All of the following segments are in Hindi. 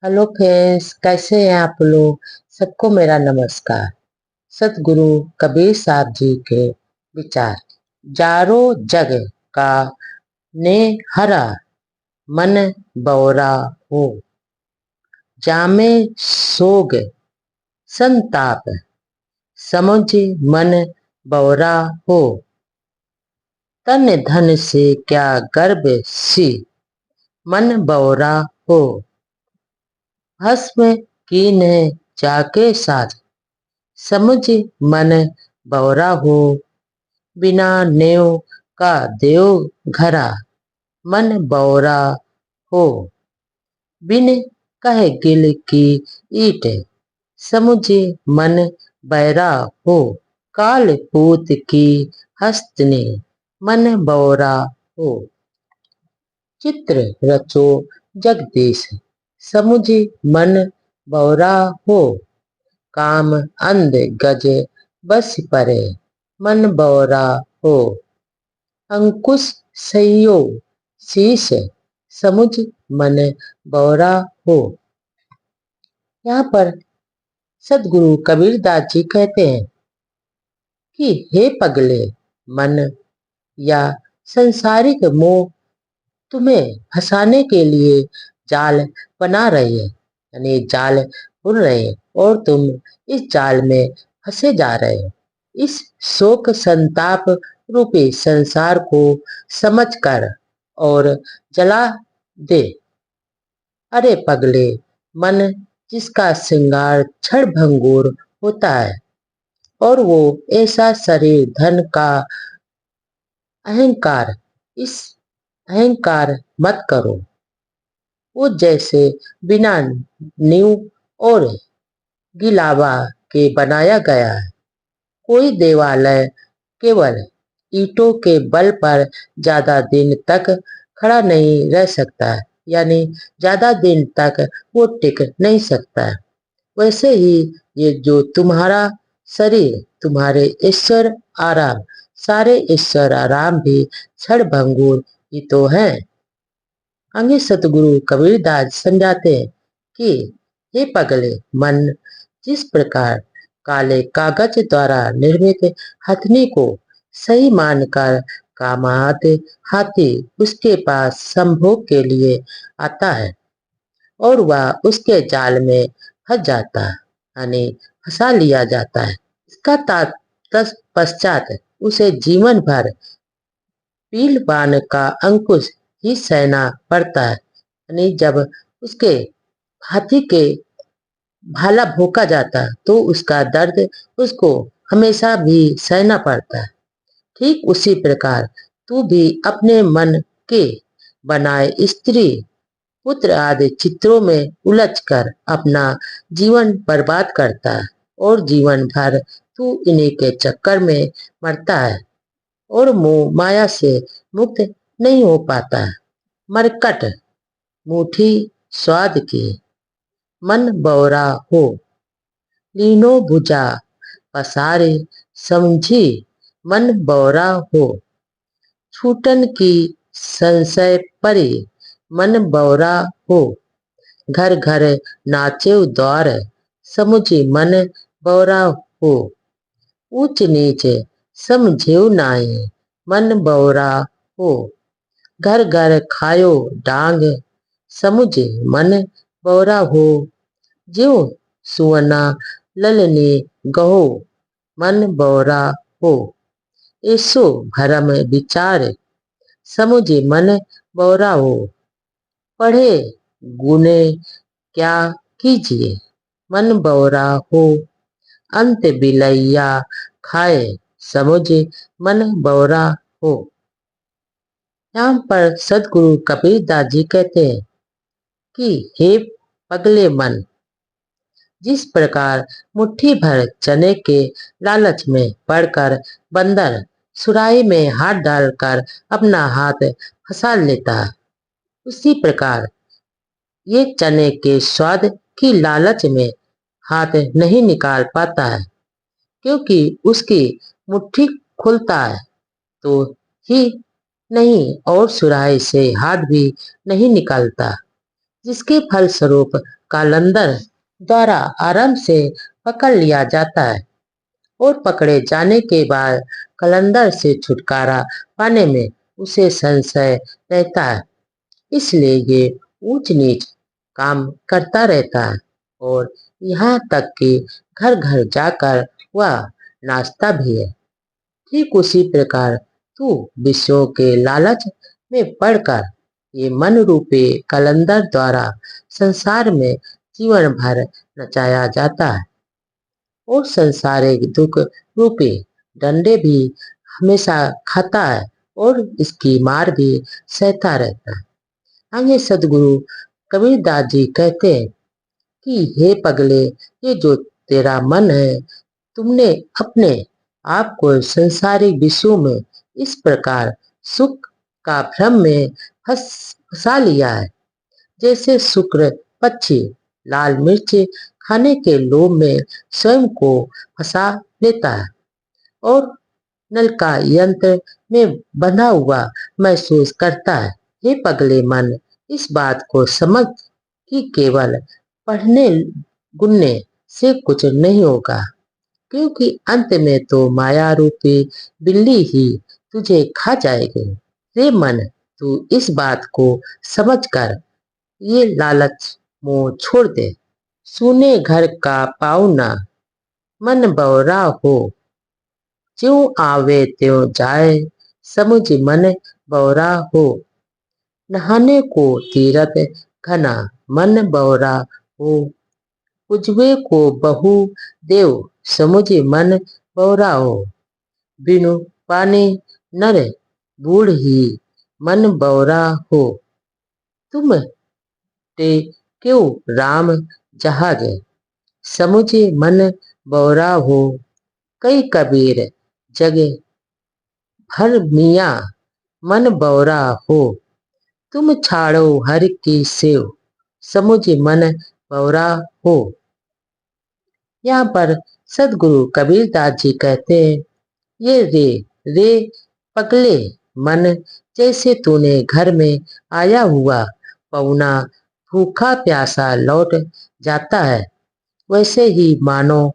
हेलो फ्रेंड्स, कैसे हैं आप लोग। सबको मेरा नमस्कार। सतगुरु कबीर साहब जी के विचार। जारो जग का ने हरा, मन बौरा हो। जामे सोग संताप, समुझ मन बौरा हो। तन धन से क्या गर्भ सी, मन बौरा हो। भस्म कीन जाके साथ, समुझ मन बौरा हो। बिना नेव का देव घरा, मन बौरा हो। बिन कहे गिल की ईट, समुझे मन बैरा हो। काल पूत की हस्तने, मन बौरा हो। चित्र रचो जगदीश, समुझे मन बौरा हो। काम अंध गज बस परे, मन बौरा हो। अंकुश सहियो शीश, समुझ मन बौरा हो। यहाँ पर सदगुरु कबीरदास जी कहते हैं कि हे पगले मन, या संसारिक मोह तुम्हें फंसाने के लिए जाल बना रही है, यानी जाल बुन रहे हैं और तुम इस जाल में फंसे जा रहे हो। इस शोक संताप रूपी संसार को समझकर और जला दे। अरे पगले मन, जिसका श्रृंगार क्षण भंगुर होता है, और वो ऐसा शरीर धन का अहंकार, इस अहंकार मत करो। वो जैसे बिना नींव और गिलावा के बनाया गया है। कोई देवालय केवल ईंटों के बल पर ज्यादा दिन तक खड़ा नहीं रह सकता है, यानी ज्यादा दिन तक वो टिक नहीं सकता है। वैसे ही ये जो तुम्हारा शरीर, तुम्हारे ईश्वर आराम, सारे ईश्वर आराम भी क्षण भंगुर ही तो है। आगे सतगुरु कबीरदास समझाते हैं कि हे पगले मन, जिस प्रकार काले कागज द्वारा निर्मित हथनी को सही मानकर कामात हाथी उसके पास संभोग के लिए आता है और वह उसके जाल में फंस जाता है, यानी फंसा लिया जाता है। इसका तत्पश्चात उसे जीवन भर पील बाण का अंकुश ही सहना पड़ता है, यानी जब उसके हाथी के भाला भोंका जाता है तो उसका दर्द उसको हमेशा भी सहना पड़ता है। ठीक उसी प्रकार तू भी अपने मन के बनाए स्त्री पुत्र आदि चित्रों में उलझकर अपना जीवन बर्बाद करता है और जीवन भर तू इन्हीं के चक्कर में मरता है और मोह माया से मुक्त नहीं हो पाता है। मरकट मुट्ठी स्वाद की, मन बौरा हो। लीनो भुजा पसारे, समझी मन बौरा हो। छूटन की संशय परे, मन बौरा हो। घर घर नाचे द्वार, समुझी मन बौरा हो। ऊंच नीच समझेऊ नाई, मन बौरा हो। घर घर खायो डांग, समुझे मन बौरा हो। ज्यो सुवना ललने गहो, मन बौरा हो। ऐसो भरम विचार, समुझे मन बौरा हो। पढ़े गुने क्या कीजिए, मन बौरा हो। अंत बिलैया खाए, समुझे मन बौरा हो। यहाँ पर सदगुरु कबीरदास जी कहते हैं कि हे पगले मन, जिस प्रकार मुट्ठी भर चने के लालच में पड़कर बंदर सुराही में हाथ डालकर अपना हाथ फंसा लेता है, उसी प्रकार ये चने के स्वाद की लालच में हाथ नहीं निकाल पाता है, क्योंकि उसकी मुट्ठी खुलता है तो ही नहीं और सुराही से हाथ भी नहीं निकलता। जिसके फलस्वरूप कालंदर द्वारा आराम से पकड़ लिया जाता है और पकड़े जाने के बाद कलंदर से छुटकारा पाने में उसे संशय रहता है। इसलिए ये ऊंच नीच काम करता रहता है और यहाँ तक कि घर घर जाकर वह नाचता भी है। ठीक उसी प्रकार तू विषयों के लालच में पड़कर ये मन रूपी कलंदर द्वारा संसार में जीवन भर नचाया जाता है और संसारिक दुख रूपी डंडे भी हमेशा खाता है और इसकी मार भी सहता रहता है। आगे सदगुरु कबीरदास जी कहते हैं कि हे पगले, ये जो तेरा मन है, तुमने अपने आप को संसारिक विषयों में इस प्रकार सुख का भ्रम में फंसा लिया है, जैसे शुक्र पक्षी लाल मिर्च खाने के लोभ में स्वयं को फंसा लेता है और नल का यंत्र में बंधा हुआ महसूस करता है। हे पगले मन, इस बात को समझ कि केवल पढ़ने गुनने से कुछ नहीं होगा, क्योंकि अंत में तो माया रूपी बिल्ली ही तुझे खा जाएगी। रे मन, तू इस बात को समझकर ये लालच मोह छोड़ दे। सुने घर का पाऊना, मन बौरा हो, ज्यों आवे त्यों जाए, समुझ मन बौरा हो। नहाने को तीरथ घना, मन बौरा हो, उजवे को बहु देव, समुझ मन बौरा हो। बिनु पानी नर बूढ़ ही, मन बौरा हो। तुम ते क्यों राम जहाज, समुझ मन बौरा हो। कई कबीर जगे भर मियाँ, मन बौरा हो। तुम छाड़ो हर की सेव, समुझ मन बौरा हो। यहाँ पर सदगुरु कबीरदास जी कहते हैं, ये रे रे पगले मन, जैसे तूने घर में आया हुआ पौना भूखा प्यासा लौट जाता है, वैसे ही मानो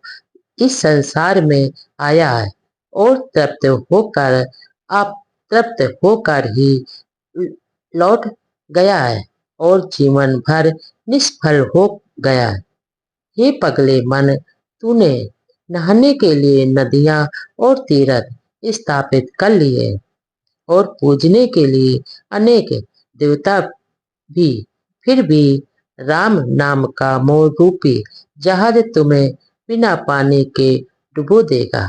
इस संसार में आया है और तृप्त होकर आप तृप्त होकर ही लौट गया है और जीवन भर निष्फल हो गया है। हे पगले मन, तूने नहाने के लिए नदियां और तीर्थ स्थापित कर लिए और पूजने के लिए अनेक देवता भी, फिर भी राम नाम का मोह रूपी जहाज तुम्हें बिना पानी के डुबो देगा।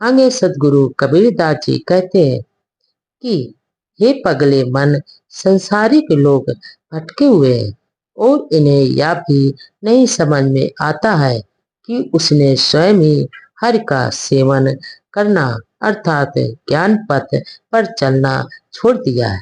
आगे सदगुरु कबीरदास जी कहते हैं कि हे पगले मन, संसारिक लोग भटके हुए हैं और इन्हें यह भी नहीं समझ में आता है कि उसने स्वयं ही हरि का सेवन करना अर्थात ज्ञान पथ पर चलना छोड़ दिया है।